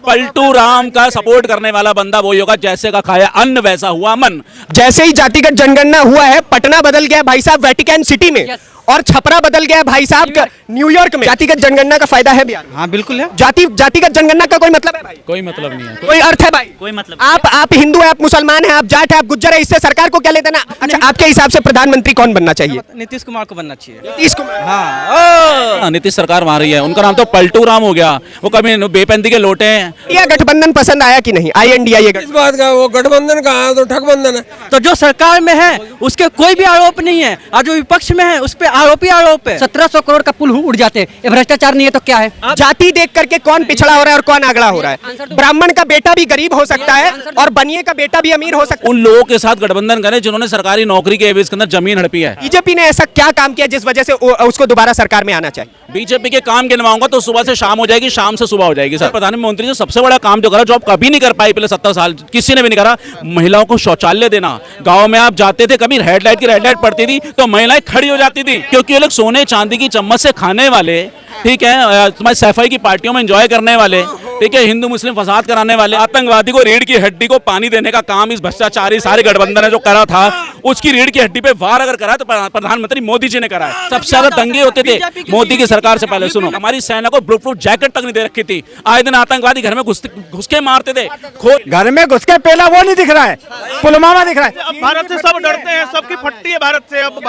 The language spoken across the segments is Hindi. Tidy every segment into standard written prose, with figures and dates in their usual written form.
पलटू राम का सपोर्ट करने वाला बंदा वही होगा जैसे का खाया अन्न वैसा हुआ मन। जैसे ही जातिगत जनगणना हुआ है, पटना बदल गया भाई साहब वेटिकन सिटी में, और छपरा बदल गया भाई साहब न्यूयॉर्क में। जातिगत जनगणना का फायदा है बिहार में? हाँ बिल्कुल है। जातिगत जनगणना का कोई मतलब है भाई? कोई मतलब नहीं है, कोई अर्थ है भाई? कोई मतलब आप हिंदू है, आप मुसलमान है, आप जाट है, आप गुज्जर है, इससे सरकार को क्या लेते ना? अच्छा, आपके हिसाब से प्रधानमंत्री कौन बनना चाहिए? नीतीश कुमार को बनना चाहिए। नीतीश कुमार। हाँ, नीतीश सरकार वहां रही है, उनका नाम तो पलटू राम हो गया। वो कभी बेपंदी के लोटे हैं। यह गठबंधन पसंद आया कि नहीं? INDIA इस बात का वो गठबंधन का है तो ठगबंधन है। तो जो सरकार में है उसके कोई भी आरोप नहीं है, और जो विपक्ष में है उस पे आरोप ही आरोप है। 1700 करोड़ का पुल उड़ जाते हैं, ये भ्रष्टाचार नहीं है तो क्या है? जाति देख करके कौन पिछड़ा हो रहा है और कौन अगड़ा हो रहा है? ब्राह्मण का बेटा भी गरीब हो सकता है और बनिए का बेटा भी अमीर हो सकता है। उन लोगों के साथ गठबंधन करें जिन्होंने सरकारी नौकरी के एवज के अंदर जमीन हड़पी है। बीजेपी ने ऐसा क्या काम किया जिस वजह से उसको दोबारा सरकार में आना चाहिए? बीजेपी के काम गिनवाऊंगा तो सुबह से शाम हो जाएगी, शाम से सुबह हो जाएगी। सर, प्रधानमंत्री ने सबसे बड़ा काम जो करा, जो आप कभी नहीं कर पाई पिछले 70 साल, किसी ने भी नहीं करा, महिलाओं को शौचालय देना। गांव में आप जाते थे, कभी रेड लाइट की रेड लाइट पड़ती थी तो महिलाएं खड़ी हो जाती थी, क्योंकि ये लोग सोने चांदी की चम्मच से खाने वाले, ठीक है, तुम्हारी सफाई की पार्टियों में एंजॉय करने वाले, ठीक है, हिंदू मुस्लिम फसाद कराने वाले, आतंकवादी को रीढ़ की हड्डी को पानी देने का काम इस भ्रष्टाचारी सारे गठबंधन ने जो करा था, उसकी रीढ़ की हड्डी पे वार अगर करा तो प्रधानमंत्री मोदी जी ने करा है। सबसे ज्यादा दंगे होते थे मोदी की सरकार से पहले। सुनो, हमारी सेना को बुलेट प्रूफ जैकेट तक नहीं दे रखी थी, आए दिन आतंकवादी घर में घुस के मारते थे। घर में घुस के पहला वो नहीं दिख रहा है, पुलवामा दिख रहा है। भारत से सब डरते हैं, सबकी फटती है भारत से। अब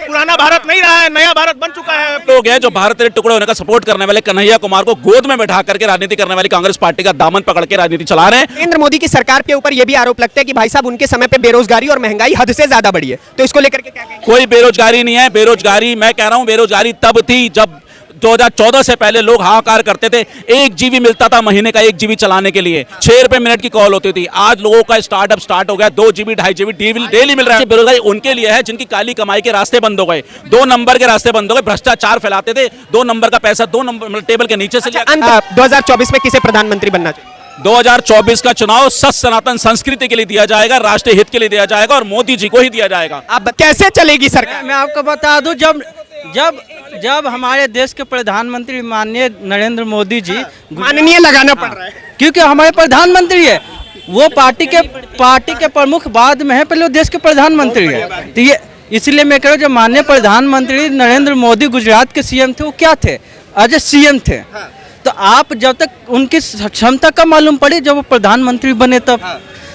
पुराना भारत नहीं रहा है, नया भारत बन चुका है। लोग हैं जो भारत के टुकड़े होने का सपोर्ट करने वाले कन्हैया कुमार को गोद में बैठा करके राजनीति करने वाली कांग्रेस पार्टी का दामन पकड़ के राजनीति चला रहे हैं। नरेंद्र मोदी की सरकार के ऊपर यह भी आरोप लगता है कि भाई साहब उनके समय पे बेरोजगारी और महंगाई हद से ज्यादा बढ़ी है, तो इसको लेकर के क्या कहेंगे? कोई बेरोजगारी नहीं है। बेरोजगारी, मैं कह रहा हूं, बेरोजगारी तब थी जब 2014 से पहले लोग हाहाकार करते थे। 1 GB मिलता था महीने का, 1 GB चलाने के लिए 6 रुपए मिनट की कॉल होती थी। आज लोगों का स्टार्टअप स्टार्ट हो गया, 2 GB 2.5 GB डेली मिल रहा है। बेरोजगारी उनके लिए है जिनकी काली कमाई के रास्ते बंद हो गए, 2 नंबर के रास्ते बंद हो गए, भ्रष्टाचार फैलाते थे, 2 नंबर का पैसा 2 नंबर टेबल के नीचे से। 2024 में किसे प्रधानमंत्री बनना चाहिए? 2024 का चुनाव सनातन संस्कृति के लिए दिया जाएगा, राष्ट्रीय हित के लिए दिया जाएगा और मोदी जी को ही दिया जाएगा। अब कैसे चलेगी सरकार? मैं आपको बता दूं, जब हमारे देश के प्रधानमंत्री माननीय नरेंद्र मोदी जी, माननीय लगाना पड़ रहा है क्योंकि हमारे प्रधानमंत्री है, वो पार्टी के प्रमुख बाद में है, पहले वो देश के प्रधानमंत्री है। तो ये इसलिए मैं कह रहा हूँ, जो माननीय प्रधानमंत्री नरेंद्र मोदी गुजरात के CM थे, वो क्या थे? एज ए CM थे। तो आप जब तक उनकी क्षमता का मालूम पड़ी, जब वो प्रधानमंत्री बने तब,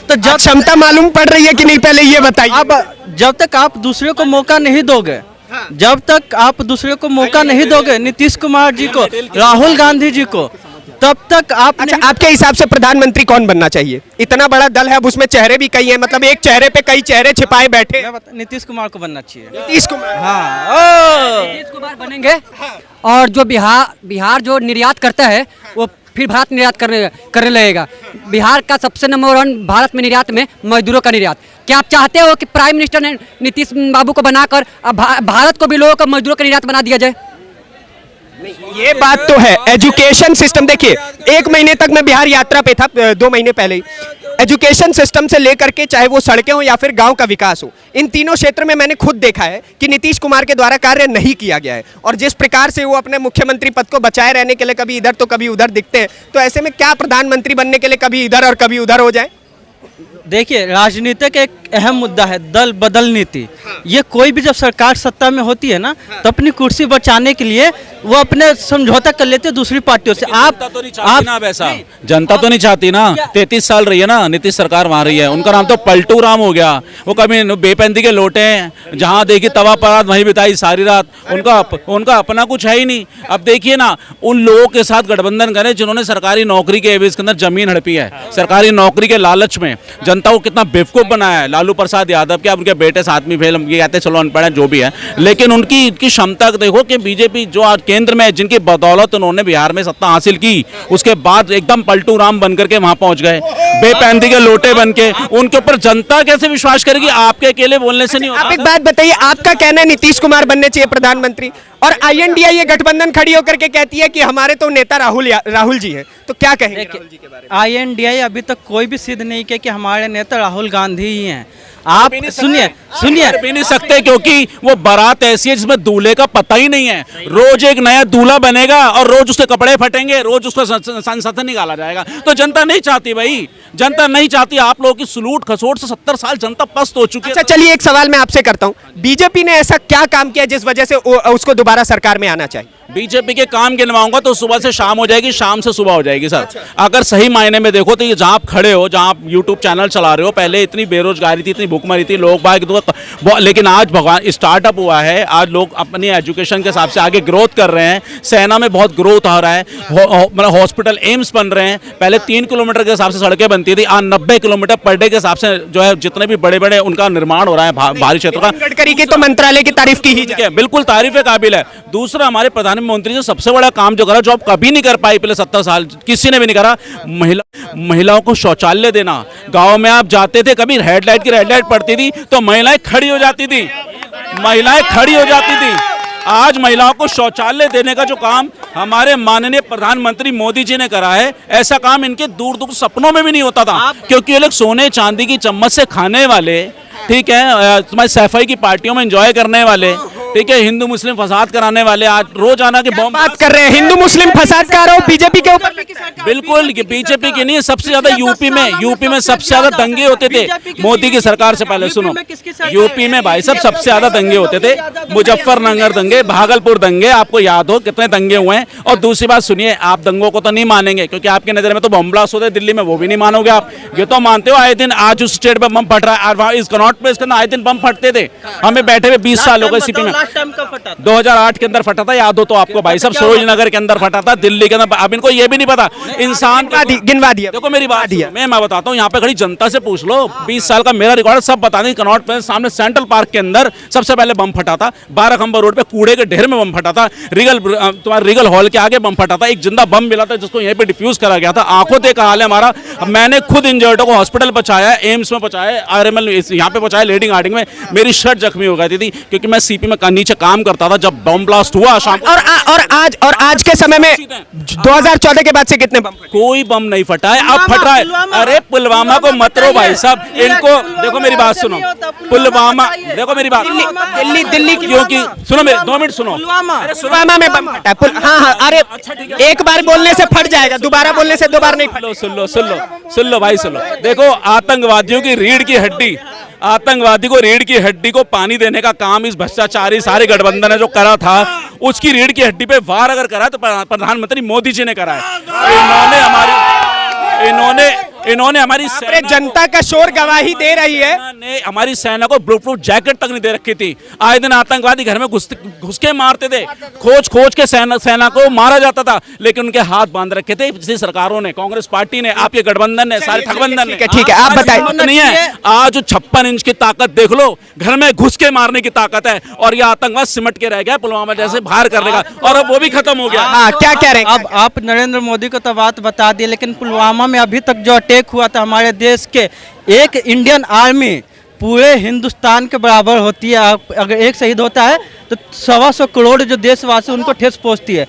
तो जब क्षमता मालूम पड़ रही है कि नहीं, पहले ये बताइए। अब जब तक आप दूसरे को मौका नहीं दोगे, जब तक आप दूसरे को मौका नहीं दोगे, नीतीश कुमार जी को, राहुल गांधी जी को, तब तक आप। अच्छा, आपके हिसाब से प्रधानमंत्री कौन बनना चाहिए? इतना बड़ा दल है, अब उसमें चेहरे भी कई हैं, मतलब एक चेहरे पे कई चेहरे छिपाए बैठे। नीतीश कुमार को बनना चाहिए। नीतीश कुमार, हाँ, नीतीश कुमार बनेंगे, और जो बिहार जो निर्यात करता है वो फिर भारत निर्यात करने लगेगा। बिहार का सबसे नंबर 1 भारत में निर्यात में मजदूरों का निर्यात। क्या आप चाहते हो कि प्राइम मिनिस्टर ने नीतीश बाबू को बनाकर अब भारत को भी लोगों का मजदूरों का निर्यात बना दिया जाए? ये बात तो है। एजुकेशन सिस्टम देखिए, 1 महीने तक मैं बिहार यात्रा पे था, 2 महीने पहले ही। एजुकेशन सिस्टम से लेकर के, चाहे वो सड़कें हो या फिर गांव का विकास हो, इन तीनों क्षेत्र में मैंने खुद देखा है कि नीतीश कुमार के द्वारा कार्य नहीं किया गया है। और जिस प्रकार से वो अपने मुख्यमंत्री पद को बचाए रहने के लिए कभी इधर तो कभी उधर दिखते हैं, तो ऐसे में क्या प्रधानमंत्री बनने के लिए कभी इधर और कभी उधर हो जाए? देखिए, राजनीति का एक अहम मुद्दा है दल बदल नीति। ये कोई भी जब सरकार सत्ता में होती है ना, तो अपनी कुर्सी बचाने के लिए वो अपने समझौता कर लेते हैं दूसरी पार्टियों से। आप ऐसा जनता तो नहीं चाहती ना। 33 साल रही है ना नीतीश सरकार वहां रही है, उनका नाम तो पलटू राम हो गया। वो कभी बेपंदी के लोटे हैं, जहां देखी तवा परात वहीं बिताई सारी रात। उनका अपना कुछ है ही नहीं। अब देखिए ना, उन लोगों के साथ गठबंधन करें जिन्होंने सरकारी नौकरी के एवज के अंदर जमीन हड़पी है, सरकारी नौकरी के लालच में जनता को कितना बेवकूफ बनाया है। लालू प्रसाद यादव के, अब उनके बेटे साथ में फेल, ये कहते चलो अनपढ़ है जो भी है, लेकिन उनकी क्षमता देखो कि बीजेपी जो आज केंद्र में, जिनकी बदौलत उन्होंने बिहार में सत्ता हासिल की, उसके बाद एकदम पलटू राम बनकर के वहां पहुंच गए, बेपैंदी के लोटे बनके। उनके ऊपर जनता कैसे विश्वास करेगी? आपके अकेले बोलने से नहीं होता। आप एक बात बताइए, आपका कहना है नीतीश कुमार बनने चाहिए प्रधानमंत्री, और INDIA गठबंधन खड़ी होकर के कहती है कि हमारे तो नेता राहुल जी हैं, तो क्या कहेंगे राहुल जी के बारे में? INDIA अभी तक कोई भी सिद्ध नहीं किया कि हमारे नेता राहुल गांधी ही हैं। आप सुनिए सुनिए कर भी नहीं सकते क्योंकि वो बारात ऐसी है जिसमें दूल्हे का पता ही नहीं है। रोज एक नया दूल्हा बनेगा और रोज उसके कपड़े फटेंगे, रोज उसको संसद से निकाला जाएगा। तो जनता नहीं चाहती भाई, जनता नहीं चाहती। आप लोगों की सुलूट खसोट से 70 साल जनता पस्त हो चुकी है। अच्छा चलिए एक सवाल मैं आपसे करता हूं, बीजेपी ने ऐसा क्या काम किया जिस वजह से उसको दोबारा सरकार में आना चाहिए? बीजेपी के काम गिनवाऊंगा तो सुबह से शाम हो जाएगी, शाम से सुबह हो जाएगी सर। अगर सही मायने में देखो तो ये जहां आप खड़े हो, जहां आप यूट्यूब चैनल चला रहे हो, पहले इतनी बेरोजगारी थी, इतनी भूखमरी थी, लोग बाग, लेकिन आज भगवान स्टार्टअप हुआ है। आज लोग अपनी एजुकेशन के हिसाब से आगे ग्रोथ कर रहे हैं। सेना में बहुत ग्रोथ आ रहा है, मतलब हॉस्पिटल एम्स बन रहे हैं। पहले 3 किलोमीटर के हिसाब से सड़कें बनती थी, आज 90 किलोमीटर पर डे के हिसाब से जो है जितने भी बड़े बड़े उनका निर्माण हो रहा है भारी क्षेत्र का। गडकरी की तो मंत्रालय की तारीफ की ही जाए। बिल्कुल तारीफ के काबिल है। दूसरा, हमारे प्रधानमंत्री ने सबसे बड़ा काम जो करा, जो आप कभी नहीं कर पाई पिछले 70 साल, किसी ने भी नहीं करा, महिलाओं को शौचालय देना। गांव में आप जाते थे, कभी रेड लाइट की रेड लाइट पड़ती थी तो महिलाएं खड़ी हो जाती थी, महिलाएं खड़ी हो जाती थी। आज महिलाओं को शौचालय देने का जो काम हमारे माननीय प्रधानमंत्री मोदी जी ने करा है, ऐसा काम इनके दूर दूर सपनों में भी नहीं होता था। क्योंकि ये लोग सोने चांदी की चम्मच से खाने वाले, ठीक है, तुम्हारी सफाई की पार्टियों में एंजॉय करने वाले, ठीक है, हिंदू मुस्लिम फसाद कराने वाले, आज रोजाना के बम बात कर रहे हैं हिंदू मुस्लिम फसाद का आरोप बीजेपी के ऊपर। बिल्कुल बीजेपी की नहीं, सबसे ज्यादा यूपी में सबसे ज्यादा दंगे होते थे मोदी की सरकार से पहले। सुनो, यूपी में भाई साहब सबसे ज्यादा दंगे होते थे, मुजफ्फरनगर दंगे, भागलपुर दंगे, आपको याद हो कितने दंगे हुए हैं। और दूसरी बात सुनिए, आप दंगों को तो नहीं मानेंगे क्योंकि आपकी नजर में तो बम ब्लास्ट होते दिल्ली में, वो भी नहीं मानोगे आप। ये तो मानते हो आए दिन आज उस स्टेट में बम फट रहा है, इस कनॉट प्लेस के अंदर आए दिन बम फटते थे। हमें बैठे हुए 20 साल हो गए सीपी में। 2008 के अंदर फटा था, याद हो तो आपको भाई साहब, सरोज नगर के अंदर फटा था, दिल्ली के अंदर। अब इनको ये भी नहीं पता इंसान गिनवा दिया। देखो मेरी बात मैं बताता हूँ, यहाँ पे खड़ी जनता से पूछ लो, 20 साल का मेरा रिकॉर्ड सब बता दें। कनॉट प्लेस सामने सेंट्रल पार्क के अंदर सबसे पहले बम फटा था, 12 खंबा रोड पे कूड़े के ढेर में बम फटा था, तुम्हारे रिगल हॉल के आगे बम फटा था, एक जिंदा बम मिला था जिसको यहीं पे डिफ्यूज करा गया था। आंखों देखा हाल है हमारा। मैंने खुद इंजर्डों को हॉस्पिटल पहुंचाया, एम्स में पहुंचाया, आरएमएल यहाँ पे पहुंचाया, लेडिंग हार्डिंग में। मेरी शर्ट जख्मी हो गई थी क्योंकि मैं सीपी में नीचे काम करता था जब बम ब्लास्ट हुआ शाम। और आज के समय में 2014 के बाद से कितने बम? कोई बम नहीं फटा है, अब फट रहा है। अरे पुलवामा को मत रो भाई साहब, इनको देखो मेरी बात सुनो, पुलवामा देखो मेरी बात, दिल्ली क्योंकि सुनो मेरे 2 मिनट सुनो, पुलवामा में बम फटा है। हाँ, अरे एक बार बोलने से फट जाएगा, दोबारा बोलने से 2 बार नहीं फटा। सुन लो भाई, सुन लो। देखो आतंकवादियों की रीढ़ की हड्डी, आतंकवादी को रीढ़ की हड्डी को पानी देने का काम इस भ्रष्टाचारी सारे गठबंधन ने जो करा था, उसकी रीढ़ की हड्डी पे वार अगर करा तो प्रधानमंत्री मोदी जी ने करा है। इन्होंने हमारी जनता का शोर गवाही दे रही है। ने हमारी सेना को ब्लूटूथ जैकेट तक नहीं दे रखी थी। आए दिन आतंकवादी घर में घुस के मारते थे, खोज के सेना को मारा जाता था, लेकिन उनके हाथ बांध रखे थे पिछली सरकारों ने, कांग्रेस पार्टी ने, आपके गठबंधन ने, सारे ठगबंधन ने। ठीक है, आप बताइए। नहीं है, आज 56 इंच की ताकत देख लो, घर में घुस के मारने की ताकत है, और ये आतंकवाद सिमट के रह गया पुलवामा जैसे बाहर करने का, और अब वो भी खत्म हो गया। हाँ, क्या कह रहे हैं? अब आप नरेंद्र मोदी को तो बात बता दी, लेकिन पुलवामा में अभी तक जो अटैक हुआ था हमारे देश के, एक इंडियन आर्मी पूरे हिंदुस्तान के बराबर होती है। अगर एक शहीद होता है तो 125 करोड़ जो देशवासी उनको ठेस पहुंचती है।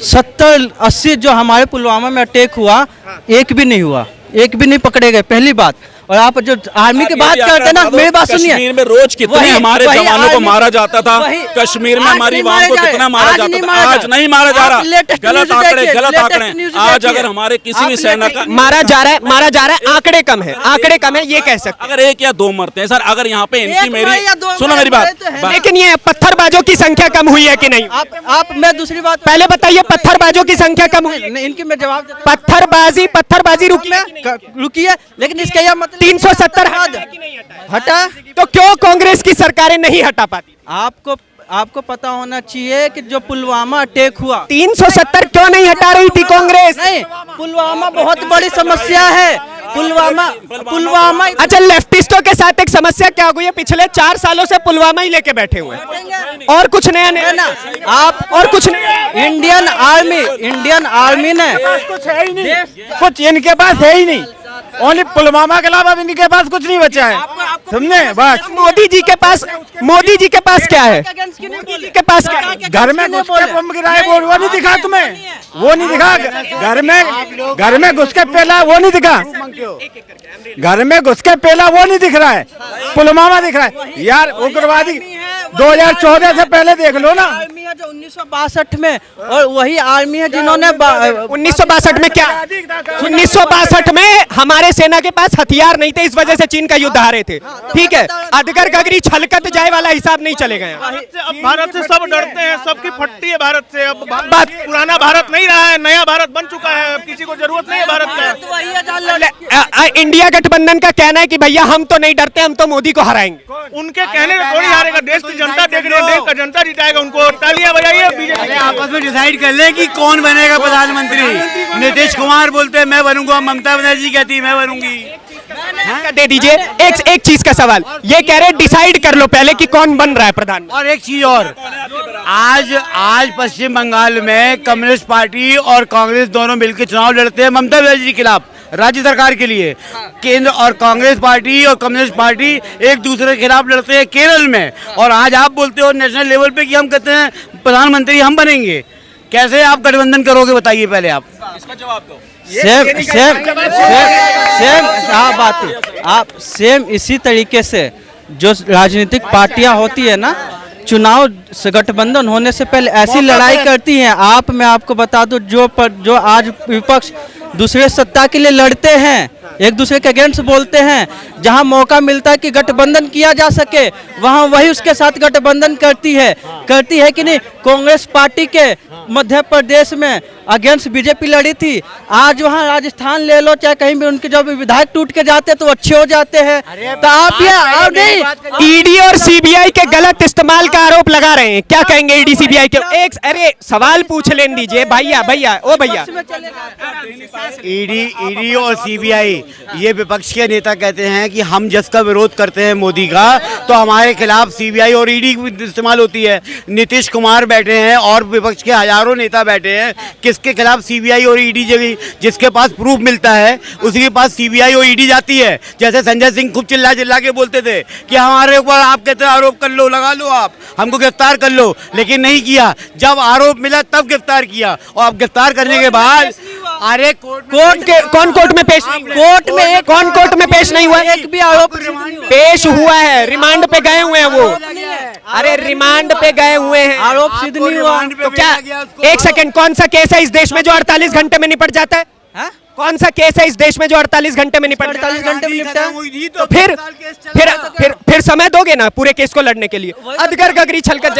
70-80 जो हमारे पुलवामा में अटैक हुआ, एक भी नहीं हुआ, एक भी नहीं पकड़े गए, पहली बात। और आप जो आर्मी की बात करते हैं ना, मेरी बात सुनिए, कश्मीर में रोज कितने हमारे जवानों को मारा जाता था, कश्मीर में हमारी युवाओं को कितना मारा जाता था, आज नहीं मारा जा रहा। गलत आंकड़े। आज अगर हमारे किसी भी सेना का मारा जा रहा है, आंकड़े कम है, ये कह सकते। अगर 1 या 2 मरते हैं सर, अगर यहाँ पे इनकी मेरी सुनो मेरी बात, लेकिन ये पत्थरबाजों की संख्या कम हुई है कि नहीं? आप मैं दूसरी बात पहले बताइए, पत्थरबाजों की संख्या कम हुई? इनकी मैं जवाब पत्थरबाजी रुकी है, लेकिन इसका यह मतलब 370 हटा, तो क्यों कांग्रेस की सरकारें नहीं हटा पाती? आपको पता होना चाहिए कि जो पुलवामा अटैक हुआ, 370 क्यों नहीं हटा रही थी कांग्रेस? नहीं, पुलवामा बहुत बड़ी समस्या है। पुलवामा अच्छा, लेफ्टिस्टों के साथ एक समस्या क्या हो गई है, पिछले 4 सालों से पुलवामा ही लेके बैठे हुए हैं, और कुछ नया नहीं ना। आप और कुछ नहीं। इंडियन आर्मी ने कुछ है ही नहीं, कुछ इनके पास है ही नहीं। ओनली पुलवामा के अलावा भी इनके पास कुछ नहीं बचा है, समझे? बस मोदी जी के पास क्या है? मोदी जी के पास क्या है? घर में घुस के बम गिराए वो नहीं दिखा तुम्हें? वो नहीं दिखा? घर में घुस के पहला वो नहीं दिखा? घर में घुस के पहला वो नहीं दिख रहा है, पुलवामा दिख रहा है यार। उग्रवादी 2014 से पहले देख लो ना। आर्मी है जो 1962 में, और वही आर्मी है जिन्होंने 1962 में क्या? 1962 में हमारे सेना के पास हथियार नहीं थे, इस वजह से चीन का युद्ध हारे थे। ठीक है, अधगर गगरी छलकत जाए वाला हिसाब नहीं चलेगा यहाँ। अब भारत से सब डरते हैं, सबकी फटती है भारत से। अब पुराना भारत नहीं रहा है, नया भारत बन चुका है। अब किसी को जरूरत नहीं है भारत का। इंडिया गठबंधन का कहना है कि भैया हम तो नहीं डरते, हम तो मोदी को हराएंगे। उनके कहने से थोड़ी हारेगा, देश की जनता देख रही है, देश का जनता जिताएगा उनको। तालियां बजाइए बीजेपी। आपस में डिसाइड कर ले कि कौन बनेगा प्रधानमंत्री। नीतीश कुमार बोलते हैं मैं बनूंगा, ममता बनर्जी कहती है मैं बनूंगी। दे दीजिए एक चीज का सवाल, ये कह रहे डिसाइड कर लो पहले कि कौन बन रहा है प्रधान। और एक चीज और, आज पश्चिम बंगाल में कम्युनिस्ट पार्टी और कांग्रेस दोनों मिलकर चुनाव लड़ते हैं ममता बनर्जी के खिलाफ राज्य सरकार के लिए। केंद्र और कांग्रेस पार्टी और कम्युनिस्ट पार्टी एक दूसरे के खिलाफ लड़ते हैं केरल में। और आज आप बोलते हो नेशनल लेवल पे कि हम कहते हैं प्रधानमंत्री हम बनेंगे। कैसे आप गठबंधन करोगे बताइए पहले आप। इसका जवाब दो। सेम इसी तरीके से जो राजनीतिक पार्टियां होती है ना, चुनाव से गठबंधन होने से पहले ऐसी लड़ाई करती हैं। मैं आपको बता दूं, जो आज विपक्ष दूसरे सत्ता के लिए लड़ते हैं, एक दूसरे के अगेंस्ट बोलते हैं, जहां मौका मिलता है कि गठबंधन किया जा सके वहां वही उसके साथ गठबंधन करती है कि नहीं। कांग्रेस पार्टी के मध्य प्रदेश में अगेंस्ट बीजेपी लड़ी थी, आज वहां राजस्थान ले लो, चाहे कहीं भी उनके जब विधायक टूट के जाते तो अच्छे हो जाते हैं। तो आप नहीं, ईडी और सीबीआई के गलत इस्तेमाल का आरोप लगा रहे हैं, क्या कहेंगे ईडी सीबीआई के? अरे सवाल पूछ लेने दीजिए भैया। ईडी और सीबीआई ये विपक्ष के नेता कहते हैं कि हम जिसका विरोध करते हैं मोदी का, तो हमारे खिलाफ सीबीआई और ईडी इस्तेमाल होती है। नीतीश कुमार बैठे हैं और विपक्ष के हजारों नेता बैठे हैं, किसके खिलाफ सीबीआई और ईडी जिसके पास प्रूफ मिलता है उसी के पास सीबीआई और ईडी जाती है। जैसे संजय सिंह खूब चिल्ला के बोलते थे कि हमारे ऊपर आप कहते हैं आरोप कर लो, लगा लो, आप हमको गिरफ्तार कर लो, लेकिन नहीं किया। जब आरोप मिला तब गिरफ्तार किया, और अब गिरफ्तार करने के बाद अरे कौन कोर्ट में पेश नहीं हुआ? कौन कोर्ट में पेश नहीं हुआ? एक भी आरोप पेश हुआ है, रिमांड पे गए हुए हैं वो। अरे रिमांड पे गए हुए हैं, आरोप सिद्ध नहीं हुआ। तो क्या एक सेकंड, कौन सा केस है इस देश में जो 48 घंटे में निपट जाता है? कौन सा केस है इस देश में जो 48 घंटे में निपट जाता है? 48 घंटे में निपटा। तो फिर समय दोगे ना पूरे केस को लड़ने के लिए? अधगर गगरी छलकत